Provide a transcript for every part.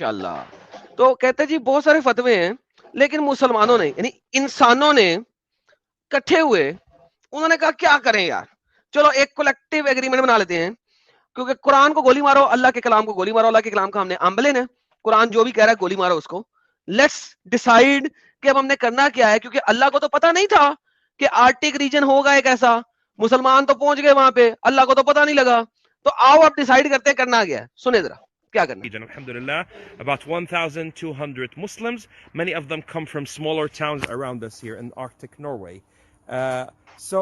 ماشاءاللہ. تو کہتے جی بہت سارے فتوے ہیں لیکن مسلمانوں نے یعنی انسانوں نے کٹھے ہوئے انہوں نے کہا کیا کریں یار, چلو ایک کولیکٹیو ایگریمنٹ بنا لیتے ہیں, کیونکہ قرآن کو گولی مارو, اللہ کے کلام کو گولی مارو, اللہ کے کلام کا ہم نے آمبلن ہے, قرآن جو بھی کہہ رہا ہے گولی مارو اس کو. لیٹس ڈیسائیڈ کہ اب ہم نے کرنا کیا ہے, کیونکہ اللہ کو تو پتا نہیں تھا کہ آرٹک ریجن ہوگا ایک ایسا, مسلمان تو پہنچ گئے وہاں پہ, اللہ کو تو پتا نہیں لگا. تو آؤ اب ڈیسائیڈ کرتے ہیں کرنا کیا ہے. سنیں ذرا کیا کرنا. Alhamdulillah, about 1,200 Muslims. Many of them come from smaller towns around us here in Arctic Norway. So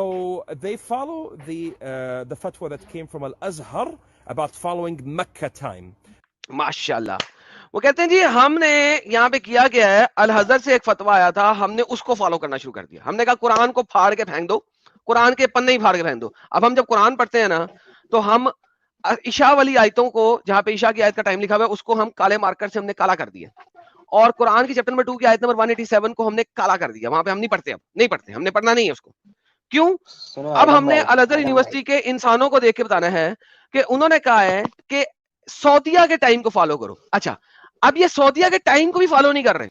they follow the fatwa that came from Al-Azhar about following Mecca time. ماشاءاللہ. وہ کہتے ہیں جی ہم نے یہاں پہ کیا گیا ہے, الحضر سے ایک فتوا آیا تھا, ہم نے اس کو فالو کرنا شروع کر دیا. ہم نے کہا قرآن کو پھاڑ کے پھینک دو, قرآن کے پنے ہی پھاڑ کے پھینک دو. اب ہم جب قرآن پڑھتے ہیں نا تو ہم عشاء والی آیتوں کو, جہاں پہ عشاء کی آیت کا ٹائم لکھا ہوا ہے, اس کو ہم کالے مارکر سے ہم نے کالا کر دیا, اور قرآن کی چیپٹر نمبر 2 کی آیت نمبر 187 کو ہم نے کالا کر دیا. وہاں پہ ہم نہیں پڑھتے, اب نہیں پڑھتے, ہم نے پڑھنا نہیں ہے اس کو. کیوں؟ اب ہم نے الازہر یونیورسٹی کے انسانوں کو دیکھ کے بتانا ہے کہ انہوں نے کہا ہے کہ سعودیہ کے ٹائم کو فالو کرو. اچھا, اب یہ سعودیہ کے ٹائم کو بھی فالو نہیں کر رہے,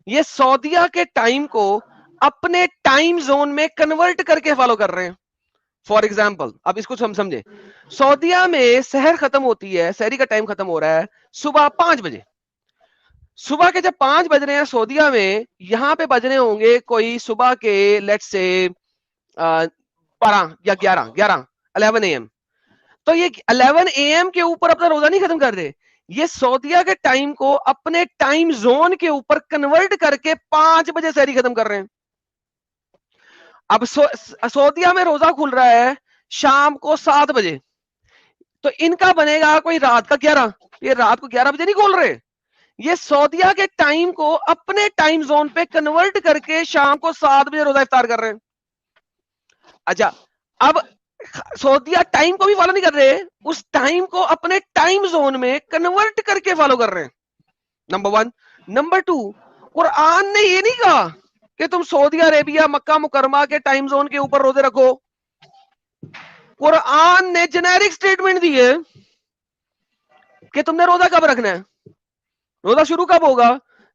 یہ سعودیہ کے ٹائم کو اپنے ٹائم زون میں کنورٹ کر کے فالو کر رہے ہیں. فار ایگزامپل, اب اس کو ہم سمجھیں, سعودیہ میں سحر ختم ہوتی ہے, سحری کا ٹائم ختم ہو رہا ہے صبح 5 بجے. صبح کے جب 5 بج رہے ہیں سعودیہ میں, یہاں پہ بجنے ہوں گے کوئی صبح کے لیٹ سے 12 یا 11 AM. تو یہ 11 AM کے اوپر اپنا روزہ نہیں ختم کر رہے, یہ سعودیہ کے ٹائم کو اپنے ٹائم زون کے اوپر کنورٹ کر کے 5 بجے سحری ختم کر رہے ہیں. اب سعودیہ میں روزہ کھل رہا ہے شام کو 7 بجے, تو ان کا بنے گا کوئی رات کا 11. یہ رات کو 11 بجے نہیں کھول رہے, یہ سعودیہ کے ٹائم کو اپنے ٹائم زون پہ کنورٹ کر کے شام کو 7 بجے روزہ افطار کر رہے ہیں. اچھا, اب سعودیہ ٹائم کو بھی فالو نہیں کر رہے, اس ٹائم کو اپنے ٹائم زون میں کنورٹ کر کے فالو کر رہے ہیں. نمبر 1. نمبر 2, قرآن نے یہ نہیں کہا کہ تم سعودی عربیہ مکہ مکرمہ کے ٹائم زون کے اوپر روزے رکھو. قرآن نے جنیرک سٹیٹمنٹ دی ہے کہ تم نے روزہ کب رکھنا ہے. روزہ شروع کب ہوگا؟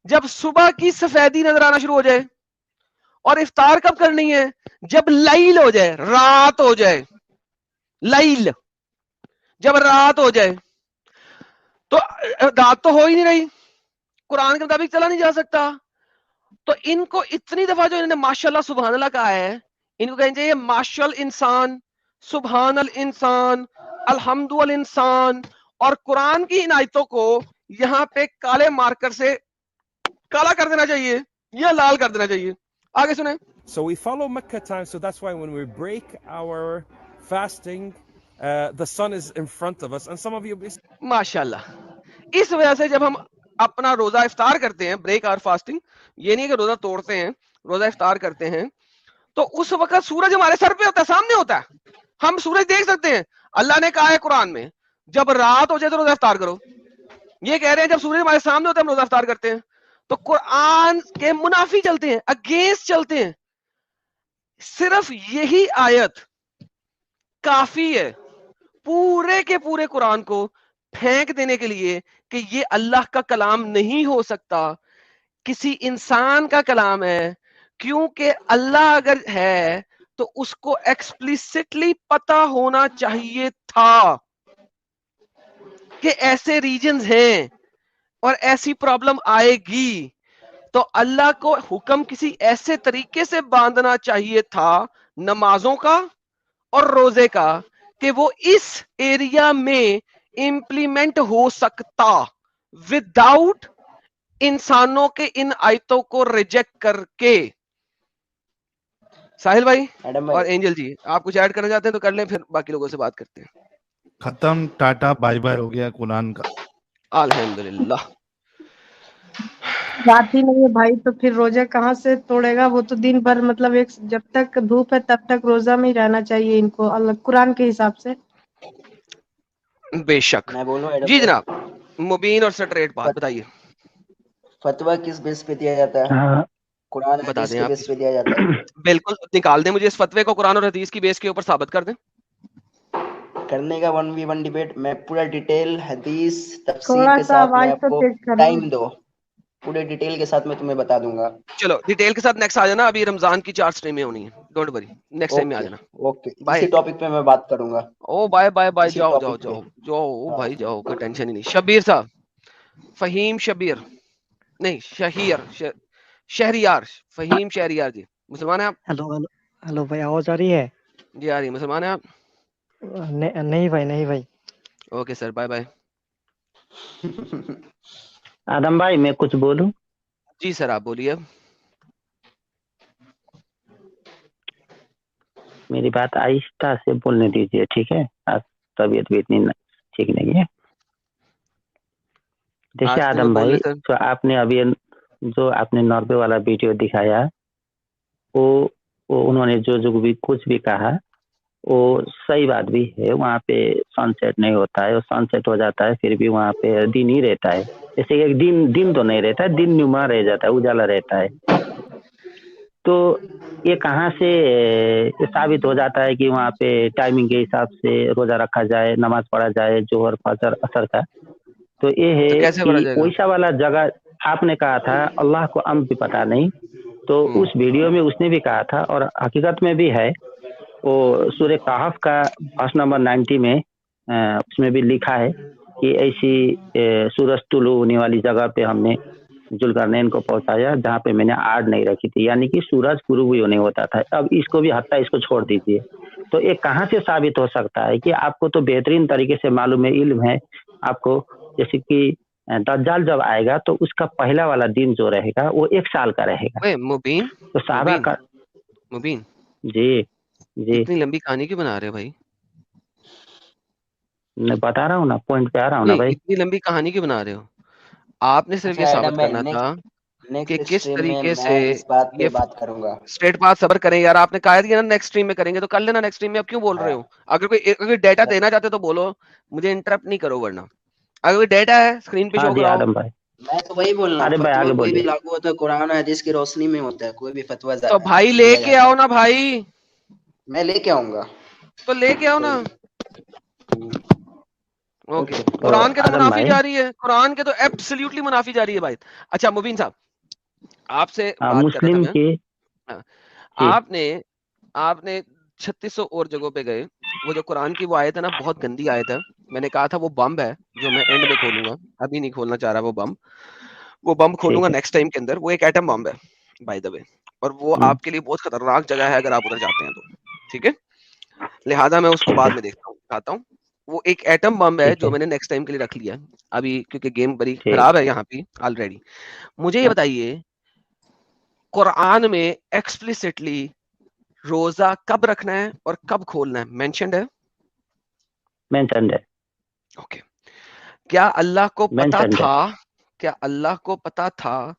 جب صبح کی سفیدی نظر آنا شروع ہو جائے. اور افطار کب کرنی ہے؟ جب لیل ہو جائے, رات ہو جائے. لیل جب رات ہو جائے, تو رات تو ہو ہی نہیں رہی, قرآن کے مطابق چلا نہیں جا سکتا. تو ان کو اتنی دفعہ جو انہوں نے ماشاءاللہ سبحان اللہ کہا ہے, ان کو کہنا چاہیے ماشاء الانسان, سبحان الانسان, الحمد الانسان. اور قرآن کی ان آیتوں کو یہاں پہ کالے مارکر سے کالا کر دینا چاہیے یا لال کر دینا چاہیے. آگے سنیں. So we follow Mecca time, so that's why when we break our fasting, the sun is in front of us, and some of you... ماشاءاللہ, اس وجہ سے جب ہم اپنا روزہ افطار کرتے ہیں, بریک اور فاسٹنگ, یہ نہیں کہ روزہ توڑتے ہیں, روزہ افطار کرتے ہیں, تو اس وقت سورج ہمارے سر پہ ہوتا ہے, سامنے ہوتا ہے, ہم سورج دیکھ سکتے ہیں. اللہ نے کہا ہے قرآن میں جب رات ہو جائے تو روزہ افطار کرو. یہ کہہ رہے ہیں جب سورج ہمارے سامنے ہوتا ہے ہم روزہ افطار کرتے ہیں. تو قرآن کے منافی چلتے ہیں, اگینسٹ چلتے ہیں. صرف یہی آیت کافی ہے پورے کے پورے قرآن کو پھینک دینے کے لیے کہ یہ اللہ کا کلام نہیں ہو سکتا, کسی انسان کا کلام ہے. کیونکہ اللہ اگر ہے تو اس کو ایکسپلیسٹلی پتا ہونا چاہیے تھا کہ ایسے ریجنز ہیں اور ایسی پرابلم آئے گی, تو اللہ کو حکم کسی ایسے طریقے سے باندھنا چاہیے تھا نمازوں کا اور روزے کا کہ وہ اس ایریا میں امپلیمنٹ ہو سکتا وداؤٹ انسانوں کے ان آیتوں کو ریجیکٹ کر کے. ساحل بھائی اور اینجل جی, آپ کچھ ایڈ کرنا چاہتے ہیں تو کر لیں, پھر باقی لوگوں سے بات کرتے ہیں. ختم, ٹاٹا بائی بائی ہو گیا قرآن کا. الحمدللہ. بات ہی نہیں ہے بھائی, تو پھر روزہ کہاں سے توڑے گا وہ؟ تو دن بھر مطلب ایک جب تک دھوپ ہے تب تک روزہ میں ہی رہنا چاہیے ان کو اللہ قرآن کے حساب سے. بے شک. میں بولوں جی جناب, مبین اور سٹریٹ بات بتائیے. فتویٰ کس بیس پہ دیا جاتا ہے؟ قرآن بتا حدیث دیں کے آپ. بیس پہ دیا جاتا ہے. بالکل, نکال دیں مجھے اس فتوے کو, قرآن اور حدیث کی بیس کے اوپر ثابت کر دیں. کرنے کا 1v1 ڈیبیٹ میں پورا ڈیٹیل حدیث تفسیر تھوڑا کے سا ساتھ میں آواز آپ تو کو تیز کرو. ٹائم دو, پورے ڈیٹیل کے ساتھ میں تمہیں بتا دوں گا. چلو ڈیٹیل کے ساتھ نیکسٹ آ جانا, ابھی رمضان کی 4 اسٹریمیں ہونی ہیں, ڈونٹ وری, نیکسٹ ٹائم میں آ اوکے جانا. Okay, bye. اسی ٹاپک پہ میں بات کروں گا. او بائے بائے بائے, اسی جاؤ جاؤ ٹاپک پہ. جاؤ جاؤ ہاں. بھائی جاؤ, کوئی ٹینشن ہی نہیں. شبیر صاحب, فہیم شبیر نہیں شہریار, فہیم شہریار جی, مسلمان ہیں آپ؟ ہلو ہلو ہلو بھائی, آواز آ رہی ہے؟ جی آ رہی ہے. مسلمان ہیں آپ؟ نہیں بھائی, نہیں بھائی. Okay sir, bye bye. آدم بھائی میں کچھ بولوں؟ جی سر آپ بولیے. میری بات آہستہ سے بولنے دیجیے, ٹھیک ہے؟ آپ طبیعت بھی اتنی ٹھیک نہیں ہے. دیکھیے آستے میں آدم بولے بھائی, سر. جو آپ نے ابھی جو آپ نے ناروے والا ویڈیو دکھایا, وہ انہوں نے جو بھی کچھ بھی کہا وہ صحیح بات بھی ہے. وہاں پہ سن سیٹ نہیں ہوتا ہے, سن سیٹ ہو جاتا ہے پھر بھی وہاں پہ دن ہی رہتا ہے. جیسے ایک دن تو نہیں رہتا ہے, دن نما رہ جاتا ہے, اجالا رہتا ہے. تو یہ کہاں سے ثابت ہو جاتا ہے کہ وہاں پہ ٹائمنگ کے حساب سے روزہ رکھا جائے, نماز پڑھا جائے جوہر فجر عصر کا؟ تو یہ تو ہے کیسے کہ پڑھا جائے گا؟ ویسا والا جگہ آپ نے کہا تھا اللہ کو بھی پتا نہیں, تو اس ویڈیو میں اس نے بھی کہا تھا, اور حقیقت میں بھی ہے. وہ سورہ کہف کا ورس نمبر 90 میں اس میں بھی لکھا ہے کہ ایسی سورج طلوع ہونے والی جگہ پہ ہم نے ذوالقرنین کو پہنچایا جہاں پہ میں نے آڑ نہیں رکھی تھی, یعنی کہ سورج غروب ہی نہیں ہوتا تھا. اب اس کو بھی حتیٰ اس کو چھوڑ دیجیے. تو یہ کہاں سے ثابت ہو سکتا ہے کہ آپ کو تو بہترین طریقے سے معلوم ہے, علم ہے آپ کو, جیسے کہ دجال جب آئے گا تو اس کا پہلا والا دن جو رہے گا وہ 1 سال کا رہے گا. مبین تو صحابہ کا مبین جی جی اتنی لمبی کہانی کیوں بنا رہے ہو بھائی؟ میں بتا رہا ہوں نا, پوائنٹ پہ آ رہا ہوں نا نہیں, بھائی. اتنی لمبی کہانی کیوں بنا رہے ہو؟ آپ نے صرف یہ اچھا ثابت ایڈم بھائی, کرنا تھا کہ نیکسٹ کس اسٹریم میں طریقے سے میں اس بات پہ یہ بات کروں گا. اسٹریٹ پاس صبر کریں یار. آپ نے کہا تھا نا نیکسٹ اسٹریم میں کریں گے, تو کر لینا نیکسٹ اسٹریم میں. اب کیوں بول رہے ہاں. ہو؟ اگر ڈیٹا دینا چاہتے تو بولو, مجھے انٹرپٹ نہیں کرو, ورنہ اگر کوئی ڈیٹا ہے اسکرین پہ ہاں شو جی کراؤ. آدم بھائی, میں تو وہی بول رہا ہوں, آدم بھائی فتویٰ آگے کوئی بھی بولیے. لاگو ہوتا ہے قرآن و حدیث کی روشنی میں ہوتا ہے. کوئی بھی فتویٰ تو بھائی لے دیا کے جاتا آؤ ہے, نا بھائی, میں لے کے آؤں گا. تو لے کے آؤ نا. Okay, okay. تو قرآن کے تو آدم منافی بھائی, جا رہی ہے, قرآن کے تو ایبسلیوٹلی منافی جا رہی ہے بھائی. اچھا مبین صاحب, آپ سے بات کر رہا تھا مسلم میں. کی جی آپ نے 3600 اور جگہوں پہ گئے. وہ جو قرآن کی وہ آیت ہے نا, بہت گندی آیت ہے. میں نے کہا تھا وہ بم ہے جو میں اینڈ میں کھولوں گا, ابھی نہیں کھولنا چاہ رہا. وہ بم کھولوں گا ٹھیک ہے. نیکسٹ ٹائم کے اندر. وہ ایک ایٹم بم ہے بائی دا وے, اور وہ آپ کے لیے بہت خطرناک جگہ ہے اگر آپ ادھر جاتے ہیں تو, ٹھیک ہے؟ لہٰذا میں اس کو بعد میں دیکھتا ہوں, دکھاتا ہوں. وہ ایک ایٹم بم ہے ٹھیک جو ہے. میں نے نیکسٹ ٹائم کے لیے رکھ لیا ابھی, کیونکہ گیم بڑی ٹھیک. خراب ہے یہاں پہ آلریڈی. مجھے یہ بتائیے, قرآن میں ایکسپلسٹلی روزہ کب رکھنا ہے اور کب کھولنا ہے مینشنڈ ہے؟ مینشنڈ ہے. اوکے. کیا اللہ کو پتا مینشنڈ ہے. تھا, کیا اللہ کو پتا تھا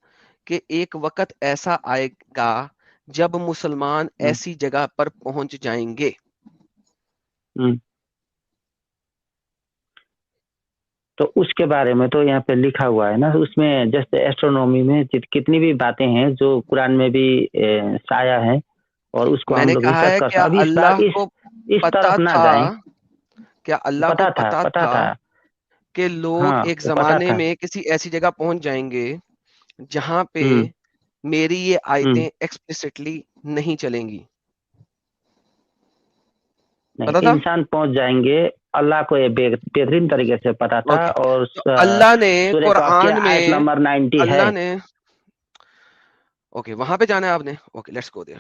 کہ ایک وقت ایسا آئے گا جب مسلمان ایسی جگہ پر پہنچ جائیں گے؟ تو اس کے بارے میں تو یہاں پہ لکھا ہوا ہے نا, اس میں جیسے ایسٹرونومی میں کتنی بھی باتیں ہیں جو قرآن میں بھی شائع ہے, اور اس کو میں ہم نے لوگ کہا ریسرچ ہے کر سکتے. کیا ابھی اللہ کو اس پتا طرف نہ تھا, جائیں. کیا اللہ کو پتا تھا کہ لوگ ہاں ایک وہ پتا زمانے تھا. میں کسی ایسی جگہ پہنچ جائیں گے جہاں پہ ہوں میری یہ ہوں آیتیں ایکسپلسٹلی نہیں چلیں گی؟ نہیں, پتا تھا؟ انسان پہنچ جائیں گے, اللہ کو یہ بہترین طریقے سے پتا تھا. اوکے, اور تو اللہ نے سورہ کہف کی قرآن میں, آیت نمبر 90 ہے. اللہ نے, اوکے وہاں پہ جانا ہے آپ نے, اوکے لیٹس گو دیئر.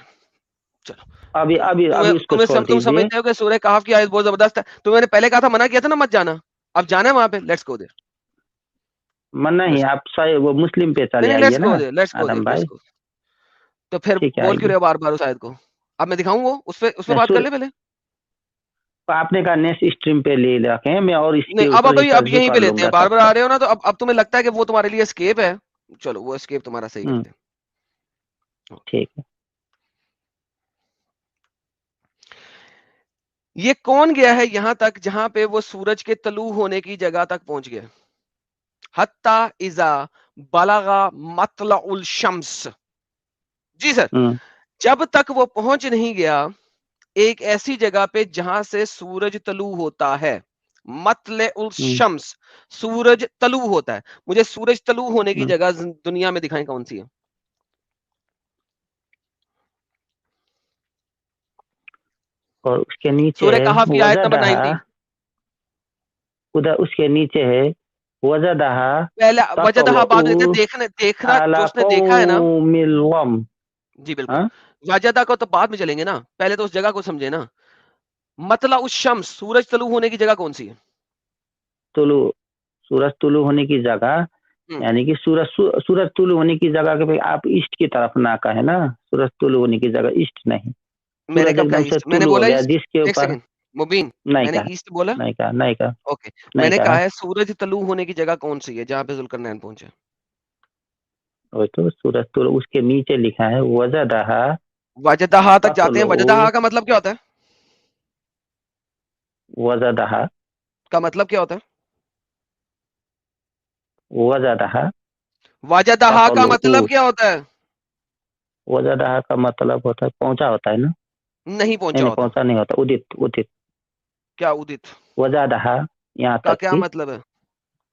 ابھی اس کو چھوڑ تم دیجیے. سمجھتے ہو کہ سورہ کہف کی آیت بہت زبردست ہے, تو میں نے پہلے کہا تھا, منع کیا تھا نا مت جانا, اب جانا ہے وہاں پہ, لیٹس گو دیئر. نہیں, آپ صحیح وہ مسلم پہ چلے نہیں آئیے لیٹس نا go there, let's go Adam their, let's بھائی. گو. تو پھر ٹھیک ہے, بول کیوں آئیے. رہے بار بار اس آیت کو؟ اب میں دکھاؤں وہ, اس پہ بات کر لے پہلے. آپ نے کہا نیکسٹ اسٹریم پہ لے رکھیں, میں اور اس نہیں, کے اب اوپر اب ریسرچ بھی یہیں پہ کر لوں لیتے ہیں, گا بار تب بار آ تک. رہے ہو نا, تو اب تمہیں لگتا ہے کہ وہ تمہارے لیے اسکیپ ہے. چلو وہ اسکیپ تمہارا صحیح کرتے ہیں. ٹھیک ہے. یہ کون گیا ہے یہاں تک جہاں پہ وہ سورج کے طلوع ہونے کی جگہ تک پہنچ گیا؟ حتی اذا بلغ مطلع الشمس. جی سر, جب تک وہ پہنچ نہیں گیا ایک ایسی جگہ پہ جہاں سے سورج طلوع ہوتا ہے. مطلع الشمس, سورج طلوع ہوتا ہے. مجھے سورج طلوع ہونے کی جگہ دنیا میں دکھائیں کون سی ہے؟ اور اس کے نیچے سورہ ہے کہف کی آیت نمبر 90. ادھر اس کے نیچے ہے وجدہا پہلے وجدہا بعد میں تطلع دیکھنا علی جو اس نے دیکھا ہے نا. قوم الغم. جی بالکل. وجدہ کو تو بعد میں چلیں گے نا, پہلے تو اس جگہ کو سمجھے نا. مطلع الشمس, سورج طلوع ہونے کی جگہ کون سی ہے؟ سورج طلوع ہونے کی جگہ, یعنی کہ سورج طلوع ہونے کی جگہ کے آپ ایسٹ کی طرف نہ کہیں نا, سورج طلوع ہونے کی جگہ ایسٹ نہیں. میں نے سورج کب کہا ایک دم سے ایسٹ؟ میں نے طلوع ہو بولا گیا ایسٹ. جس کے ایک اوپر سیکنڈ مبین, نہیں میں نے کہا ایسٹ بولا. نہیں کہا اوکے, میں نے کہا ہے سورج طلوع ہونے کی جگہ کون سی ہے جہاں پہ ذوالقرنین پہنچے؟ وہ تو سورج طلوع, اس کے نیچے لکھا ہے وجدہا. وجدہا تک جاتے ہیں. وجدہا کا مطلب کیا ہوتا ہے؟ وجدہا کا مطلب کیا ہوتا ہے؟ وجدہا وجدہا کا مطلب کیا ہوتا ہے؟ وجدہا کا مطلب ہوتا ہے پہنچا ہوتا ہے نا. نہیں پہنچا ہوتا. پہنچا نہیں ہوتا, ادت. کیا ادت وجدہا یہاں کا تک کیا مطلب ہے؟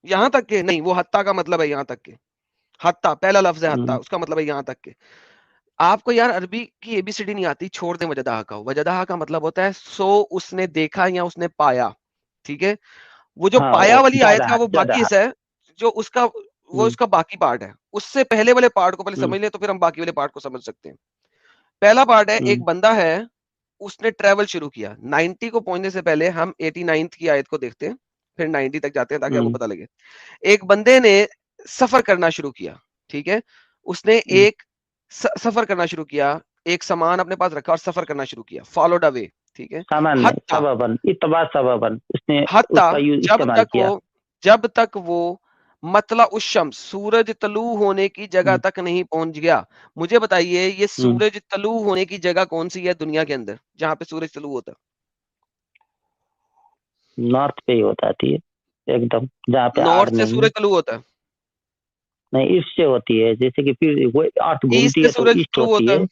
یہاں تک کے نہیں, وہ حتیٰ کا مطلب ہے یہاں تک کے. حتیٰ پہلا لفظ ہے حتیٰ, اس کا مطلب ہے یہاں تک کے. آپ کو یار عربی کی اے بی سی ڈی نہیں آتی, چھوڑ دیں وجدہا کا. وجدہا کا مطلب ہوتا ہے سو اس نے دیکھا یا اس نے پایا. ٹھیک ہے, وہ جو پایا والی آیت کا وہ باقی حصہ ہے, جو اس کا وہ اس کا باقی پارٹ ہے. اس سے پہلے والے پارٹ کو پہلے سمجھ لیں تو پھر ہم باقی والے پارٹ کو سمجھ سکتے ہیں. پہلا پارٹ ہے, ایک بندہ ہے, اس نے ٹریول شروع کیا. 90 کو پہنچنے سے پہلے ہم 89 کی آیت کو دیکھتے ہیں, پھر 90 تک جاتے ہیں تاکہ آپ کو پتہ لگے. ایک بندے نے سفر کرنا شروع کیا. ٹھیک ہے, اس نے ایک سفر کرنا شروع کیا, ایک سامان اپنے پاس رکھا اور سفر کرنا شروع کیا. فالوڈ اوے. ٹھیک ہے, جب تک وہ مطلع الشمس, سورج طلوع ہونے کی جگہ تک نہیں پہنچ گیا. مجھے بتائیے یہ سورج طلوع ہونے کی جگہ کون سی ہے دنیا کے اندر جہاں پہ سورج طلوع ہوتا ہے؟ نارتھ پہ ہی ہوتا ہے ایک دم, جہاں پہ نارتھ سے سورج طلوع ہوتا ہے. نہیں ایسٹ سے ہوتی ہے, جیسے کہ پھر وہ ارتھ ایسٹ گھومتی سے ہے تو سورج ایسٹ طلوع ہوتی ہوتا ہے. ہے.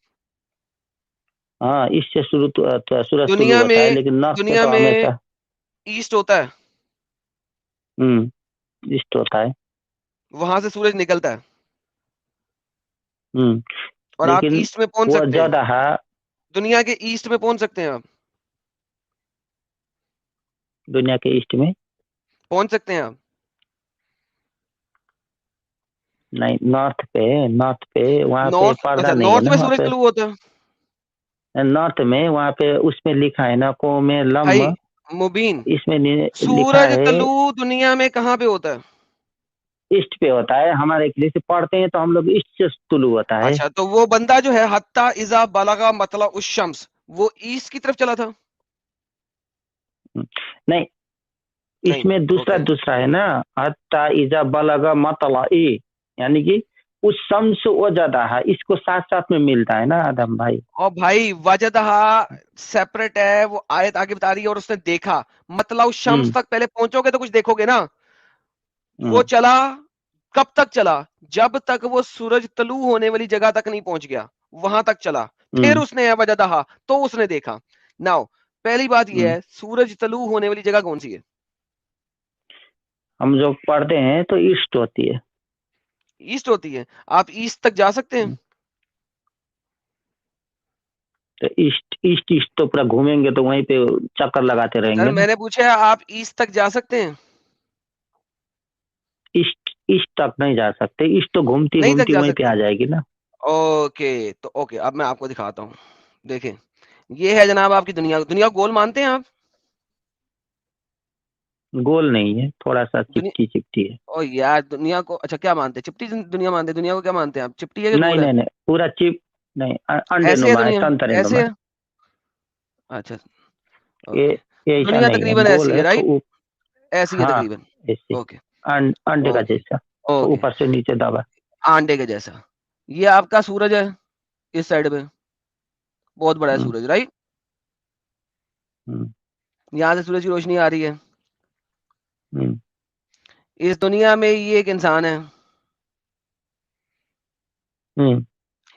ہاں ایسٹ سے سورج طلوع دنیا ہوتا ہے, میں لیکن نارتھ سے دنیا تو میں ہمیشہ ایسٹ ہوتا ہے, ایسٹ ہوتا ہے. وہاں سے سورج نکلتا ہے اور آپ لیکن ایسٹ میں پہنچ وہ سکتے ہیں. زیادہ دنیا کے ایسٹ میں پہنچ سکتے ہیں, آپ دنیا کے ایسٹ میں پہنچ سکتے ہیں. آپ نہیں, نارتھ پہ وہاں پہ نارتھ, پردہ اچھا نہیں ہے نارتھ نا میں وہاں سورج پہ. طلوع ہوتا ہے. نارتھ میں وہاں پہ اس میں لکھا ہے نا قوم لم, بھائی مبین, اس میں لکھا سورج ہے طلوع دنیا میں کہاں پہ ہوتا ہے؟ ایسٹ پہ ہوتا ہے. ہمارے جیسے پڑھتے ہیں تو ہم لوگ ایسٹ سے طلوع ہوتا ہے. اچھا, تو وہ بندہ جو ہے حتی اذا بلغ مطلع الشمس, وہ ایسٹ کی طرف چلا تھا؟ نہیں, اس میں دوسرا ہے نا, حتی اذا بلغ مطلع, یعنی کہ اس شمس وجدہ, اس کو ساتھ ساتھ میں ملتا ہے نا آدم بھائی. اور بھائی وجدہا سیپریٹ ہے, وہ آیت آگے بتا رہی ہے, اور اس نے دیکھا. مطلع الشمس تک پہلے پہنچو گے تو کچھ دیکھو گے نا. وہ چلا, کب تک چلا؟ جب تک وہ سورج طلوع ہونے والی جگہ تک نہیں پہنچ گیا, وہاں تک چلا. پھر اس نے وجدہا, تو اس نے دیکھا. ناؤ پہلی بات یہ ہے, سورج طلوع ہونے والی جگہ کون سی ہے؟ ہم جو پڑھتے ہیں تو ایسٹ ہوتی ہے. ایسٹ ہوتی ہے. آپ ایسٹ تک جا سکتے ہیں؟ تو ایسٹ تو پورا گھومیں گے تو وہیں پہ چکر لگاتے رہیں سر گے. میں نے پوچھا آپ ایسٹ تک جا سکتے ہیں؟ ایسٹ تک نہیں جا سکتے, ایسٹ تو گھومتی نہیں تک جا وہیں پہ سکتے. آ جائے گی نا. اوکے, تو اوکے, اب میں آپ کو دکھاتا ہوں. دیکھیں, یہ ہے جناب آپ کی دنیا. دنیا گول مانتے ہیں آپ؟ گول نہیں ہے, تھوڑا سا چپٹی ہے. او یار, دنیا کو اچھا کیا مانتے ہیں؟ چپٹی دنیا مانتے ہیں. دنیا کو کیا مانتے ہیں آپ؟ چپٹی ہے کہ گول ہے؟ نہیں, پورا چپ نہیں, انڈے ایسے ہے نما ہے, دنیا, سنترے ایسے نما. ہے. اچھا اوکے, ایسا دنیا نہیں ہے, تقریباً گول ایسی ہے, ہے رائٹ؟ تو ایسی ہے ہاں تقریباً. ایسے اوکے انڈے کا اوکے جیسا, اوکے, اوپر سے نیچے دبا. آنڈے کے جیسا. یہ آپ کا سورج ہے, اس سائڈ پہ بہت بڑا ہے سورج, رائٹ؟ یہاں سے سورج کی روشنی آ رہی ہے. اس دنیا میں یہ ایک انسان ہے.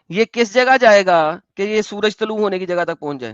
یہ کس جگہ جائے گا کہ یہ سورج طلوع ہونے کی جگہ تک پہنچ جائے؟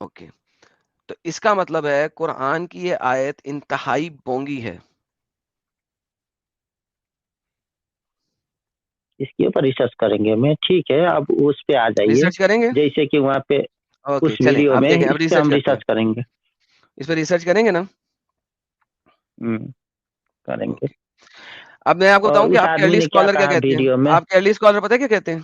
اوکے, تو اس کا مطلب ہے قرآن کی یہ آیت انتہائی بونگی ہے. اس کے اوپر ریسرچ کریں گے میں. ٹھیک ہے, آپ اس پہ آ جائیے, ریسرچ کریں گے. جیسے کہ وہاں پہ اوکے اس چلیں, ویڈیو اب میں دیکھیں, اب اس پہ ہم ریسرچ کرتے ہیں, ریسرچ کریں گے. اس پہ ریسرچ کریں گے نا. کریں گے. اب میں آپ کو اور بتاؤں کہ اس آپ کے آدمی ارلی نے کیا اسکالر کیا کہا کہتے ہیں. ویڈیو میں, آپ کے ارلی اسکالر پتہ ہے کیا کہتے ہیں؟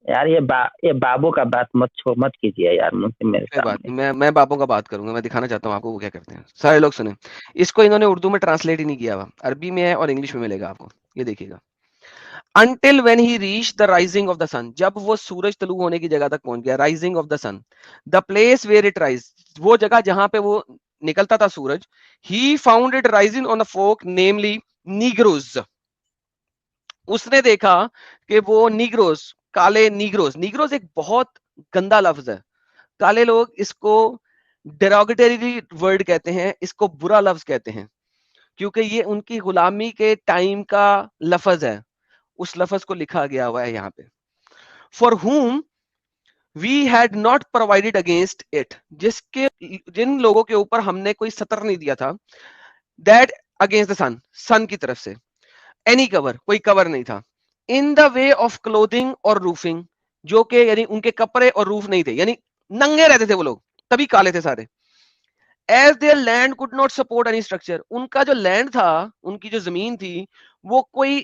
یار یہ بابو کا بات مت کیجیے یار میرے کوئی بات سامنے. نہیں, میں بابوں کا بات کروں گا, میں دکھانا چاہتا ہوں آپ کو وہ کیا کرتے ہیں. سارے لوگ سنیں, اس کو انہوں نے اردو میں ٹرانسلیٹ ہی نہیں کیا ہوا, عربی میں ہے اور انگلش میں ملے گا آپ کو. یہ دیکھیے گا, until when he reached the rising of the sun, جب وہ سورج طلوع ہونے کی جگہ تک پہنچ گیا, rising of the sun, the place where it rise, وہ جگہ جہاں پہ وہ نکلتا تھا سورج, he found it rising on a folk namely Negroes. اس نے دیکھا کہ وہ نیگروز, کالے نیگروز, نیگروز ایک بہت گندا لفظ ہے. کالے لوگ اس کو ڈیروگیٹری ورڈ کہتے ہیں, اس کو برا لفظ کہتے ہیں, کیونکہ یہ ان کی غلامی کے ٹائم کا لفظ ہے. اس لفظ کو لکھا گیا ہوا ہے یہاں پہ, for whom we had not provided against it, جن لوگوں کے اوپر ہم نے کوئی سطر نہیں دیا تھا, that against the sun, sun کی طرف سے, any cover, کوئی کور نہیں تھا, in the way of clothing اور roofing, جو کہ یعنی ان کے کپڑے اور روف نہیں تھے, یعنی ننگے رہتے تھے وہ لوگ, تبھی کالے تھے سارے. as their land could not support any structure, ان کا جو لینڈ تھا, ان کی جو زمین تھی, وہ کوئی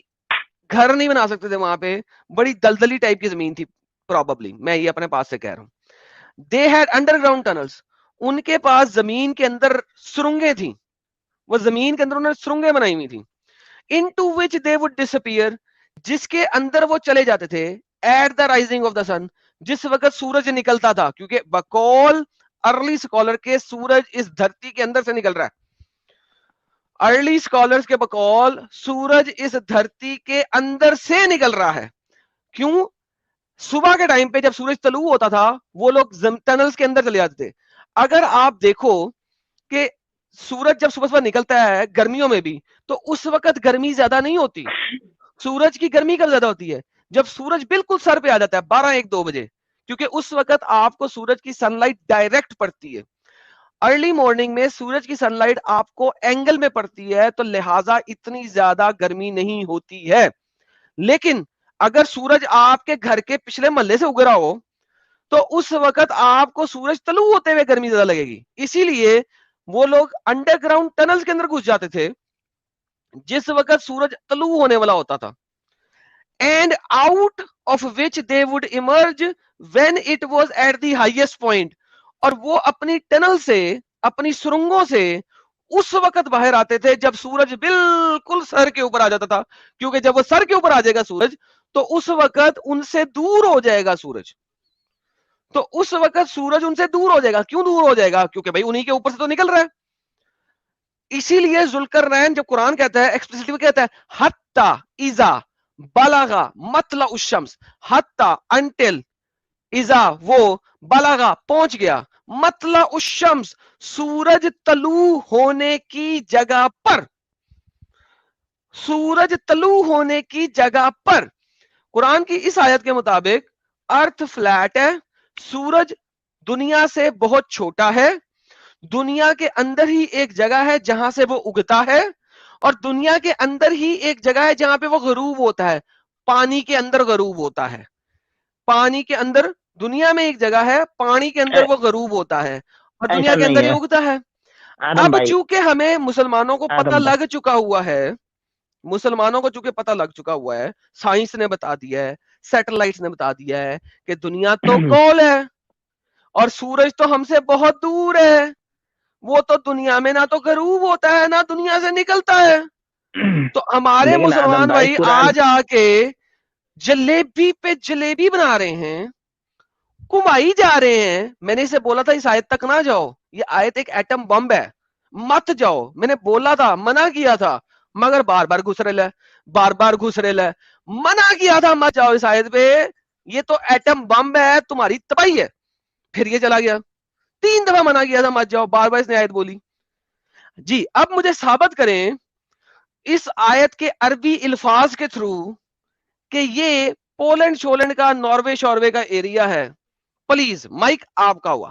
گھر نہیں بنا سکتے تھے وہاں پہ, بڑی دلدلی ٹائپ کی زمین تھی پروبیبلی, میں یہ اپنے پاس سے کہہ رہا ہوں. they had underground tunnels, ان کے پاس زمین کے اندر سرنگیں تھیں, وہ زمین کے اندر انہوں نے سرنگیں بنائی ہوئی تھیں, into which they would disappear, جس کے اندر وہ چلے جاتے تھے, at the rising of the sun, جس وقت سورج نکلتا تھا, کیونکہ بقول ارلی اسکالر کے سورج اس دھرتی کے اندر سے نکل رہا ہے. ارلی اسکالرز کے بقول سورج اس دھرتی کے اندر سے نکل رہا ہے. کیوں؟ صبح کے ٹائم پہ جب سورج طلوع ہوتا تھا, وہ لوگ ٹنلز کے اندر چلے جاتے تھے. اگر آپ دیکھو کہ سورج جب صبح نکلتا ہے گرمیوں میں بھی, تو اس وقت گرمی زیادہ نہیں ہوتی. سورج کی گرمی کب زیادہ ہوتی ہے؟ جب سورج بالکل سر پہ آ جاتا ہے 12-1-2 بجے, کیونکہ اس وقت آپ کو سورج کی سن لائٹ ڈائریکٹ پڑتی ہے. ارلی مارننگ میں سورج کی سن لائٹ آپ کو اینگل میں پڑتی ہے, تو لہٰذا اتنی زیادہ گرمی نہیں ہوتی ہے. لیکن اگر سورج آپ کے گھر کے پچھلے محلے سے اگرا ہو, تو اس وقت آپ کو سورج طلوع ہوتے ہوئے گرمی زیادہ لگے گی. اسی لیے وہ لوگ انڈر گراؤنڈ ٹنل کے اندر گھس جاتے تھے جس وقت سورج طلوع ہونے والا ہوتا تھا. and out of which they would emerge when it was at the highest point, اور وہ اپنی ٹنل سے, اپنی سرنگوں سے اس وقت باہر آتے تھے جب سورج بالکل سر کے اوپر آ جاتا تھا, کیونکہ جب وہ سر کے اوپر آ جائے گا سورج, تو اس وقت ان سے دور ہو جائے گا سورج. تو اس وقت سورج ان سے دور ہو جائے گا. کیوں دور ہو جائے گا؟ کیونکہ بھائی انہی کے اوپر سے تو نکل رہا ہے. اسی لیے ذوالقرنین جب قرآن کہتا ہے, ایکسپلیسٹلی کہتا ہے حتی اذا بلغا مطلع الشمس, حتی انٹل اذا وہ بلغا پہنچ گیا, مطلع الشمس سورج طلوع ہونے کی جگہ پر, سورج طلوع ہونے کی جگہ پر. قرآن کی اس آیت کے مطابق ارتھ فلیٹ ہے, سورج دنیا سے بہت چھوٹا ہے, دنیا کے اندر ہی ایک جگہ ہے جہاں سے وہ اگتا ہے, اور دنیا کے اندر ہی ایک جگہ ہے جہاں پہ وہ غروب ہوتا ہے, پانی کے اندر غروب ہوتا ہے. پانی کے اندر, دنیا میں ایک جگہ ہے, پانی کے اندر وہ غروب ہوتا ہے, اور دنیا ایسا کے نہیں اندر ہی ہے اگتا ہے. آدم اب بھائی, چونکہ ہمیں مسلمانوں کو پتہ آدم بھائی, لگ چکا ہوا ہے, مسلمانوں کو چونکہ پتہ لگ چکا ہوا ہے, سائنس نے بتا دیا ہے, سیٹلائٹس نے بتا دیا ہے کہ دنیا تو گول ہے اور سورج تو ہم سے بہت دور ہے, وہ تو دنیا میں نہ تو غروب ہوتا ہے نہ دنیا سے نکلتا ہے. تو ہمارے لیکن آدم مسلمان بھائی بھائی قرآن, آج آ کے جلیبی پہ جلیبی بنا رہے ہیں, کمائی جا رہے ہیں. میں نے اسے بولا تھا اس آیت تک نہ جاؤ, یہ آیت ایک ایٹم بم ہے, مت جاؤ. میں نے بولا تھا, منع کیا تھا, مگر بار بار گھس رہے, بار بار گھس رہے. منع کیا تھا مت جاؤ اس آیت پہ, یہ تو ایٹم بم ہے, تمہاری تباہی ہے. پھر یہ چلا گیا, 3 دفعہ منع کیا تھا مت جاؤ, بار بار اس نے آیت بولی. جی اب مجھے ثابت کریں اس آیت کے عربی الفاظ کے تھرو کہ یہ پولینڈ شولینڈ کا, ناروے شوروے کا ایریا ہے. پلیز مائک آپ کا ہوا.